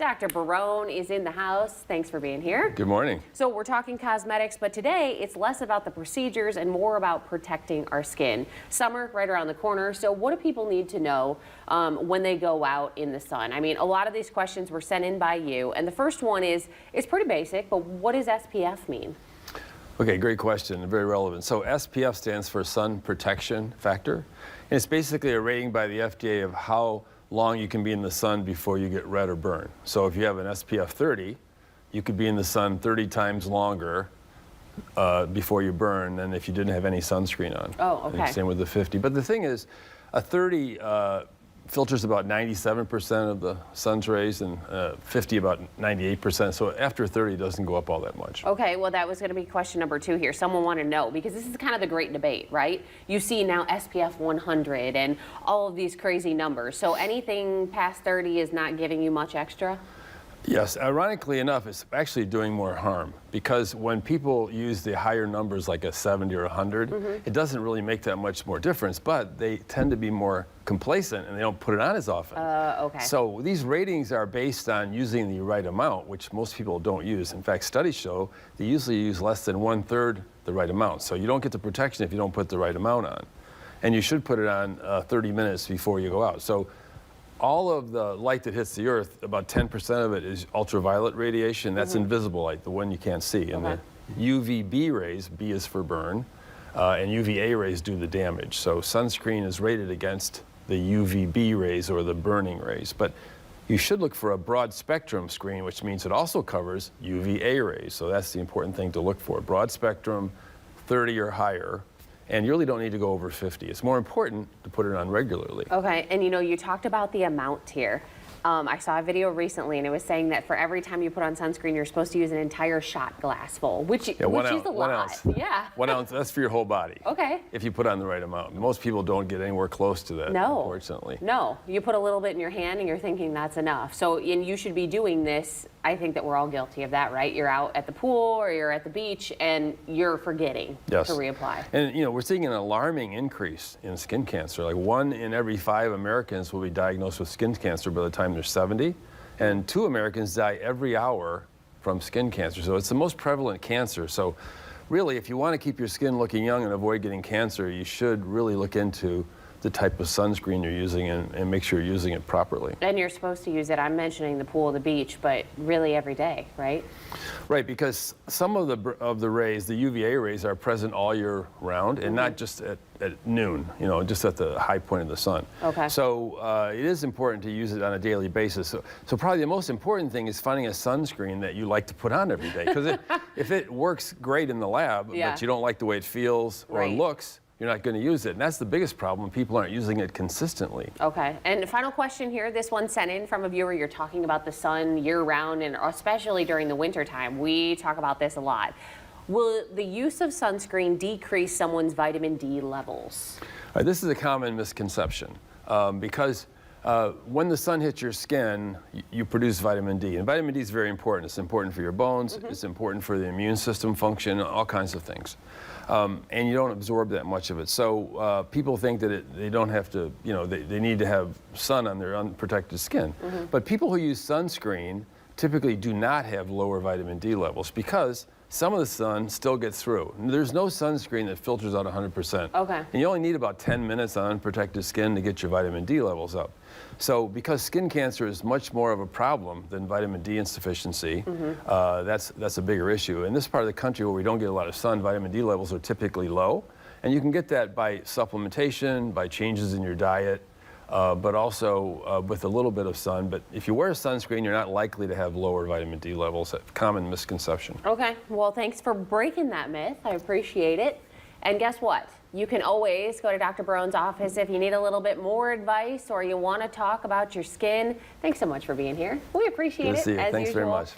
Dr. Barone is in the house. Thanks for being here. Good morning. So we're talking cosmetics, but today it's less about the procedures and more about protecting our skin. Summer right around the corner. So what do people need to know when they go out in the sun? I mean, a lot of these questions were sent in by you. And the first one is, it's pretty basic, but what does SPF mean? Okay, great question, very relevant. So SPF stands for sun protection factor. And it's basically a rating by the FDA of how long you can be in the sun before you get red or burn. So if you have an SPF 30, you could be in the sun 30 times longer before you burn than if you didn't have any sunscreen on. Oh, okay. And same with the 50. But the thing is, a 30 filters about 97% of the sun's rays and 50 about 98%. So after 30 it doesn't go up all that much. Okay, well that was going to be question number 2 here. Someone wanted to know, because this is kind of the great debate, right? You see now SPF 100 and all of these crazy numbers. So anything past 30 is not giving you much extra? Yes, ironically enough, it's actually doing more harm, because when people use the higher numbers like a 70 or 100, it doesn't really make that much more difference, but they tend to be more complacent and they don't put it on as often. Okay. So these ratings are based on using the right amount, which most people don't use. In fact, studies show they usually use less than 1/3 the right amount. So you don't get the protection if you don't put the right amount on. And you should put it on 30 minutes before you go out. So all of the light that hits the earth, about 10% of it is ultraviolet radiation. That's invisible light, the one you can't see. And the UVB rays, B is for burn, and UVA rays do the damage. So sunscreen is rated against the UVB rays or the burning rays. But you should look for a broad spectrum screen, which means it also covers UVA rays. So that's the important thing to look for. Broad spectrum, 30 or higher. And you really don't need to go over 50. It's more important to put it on regularly. Okay, and you know, you talked about the amount here. I saw a video recently and it was saying that for every time you put on sunscreen, you're supposed to use an entire shot glass full, which is a lot. 1 ounce. Yeah. 1 ounce, that's for your whole body. Okay. If you put on the right amount. Most people don't get anywhere close to that, unfortunately. No, you put a little bit in your hand and you're thinking that's enough. So, and you should be doing this. I think that we're all guilty of that, right? You're out at the pool or you're at the beach and you're forgetting to reapply. And you know, we're seeing an alarming increase in skin cancer. Like 1 in every 5 Americans will be diagnosed with skin cancer by the time they're 70. And 2 Americans die every hour from skin cancer. So it's the most prevalent cancer. So really, if you want to keep your skin looking young and avoid getting cancer, you should really look into the type of sunscreen you're using and make sure you're using it properly. And you're supposed to use it, I'm mentioning the pool, the beach, but really every day, right? Right, because some of the rays, the UVA rays, are present all year round and not just at noon, you know, just at the high point of the sun. Okay. So it is important to use it on a daily basis. So probably the most important thing is finding a sunscreen that you like to put on every day. Because if it works great in the lab, but you don't like the way it feels or looks, you're not going to use it. And that's the biggest problem. People aren't using it consistently. Okay. And final question here. This one sent in from a viewer. You're talking about the sun year-round, and especially during the winter time. We talk about this a lot. Will the use of sunscreen decrease someone's vitamin D levels? This is a common misconception because when the sun hits your skin, you produce vitamin D. And vitamin D is very important. It's important for your bones. It's important for the immune system function, all kinds of things. And you don't absorb that much of it. So people think that they don't have to, you know, they need to have sun on their unprotected skin. But people who use sunscreen typically do not have lower vitamin D levels because some of the sun still gets through. There's no sunscreen that filters out 100%. Okay. And you only need about 10 minutes on unprotected skin to get your vitamin D levels up. So because skin cancer is much more of a problem than vitamin D insufficiency, that's a bigger issue. In this part of the country where we don't get a lot of sun, vitamin D levels are typically low. And you can get that by supplementation, by changes in your diet, but also with a little bit of sun. But if you wear sunscreen, you're not likely to have lower vitamin D levels. That's a common misconception. Okay, well, thanks for breaking that myth. I appreciate it. And guess what? You can always go to Dr. Barone's office if you need a little bit more advice or you want to talk about your skin. Thanks so much for being here. We appreciate it, Good to see you. as Thanks usual. very much.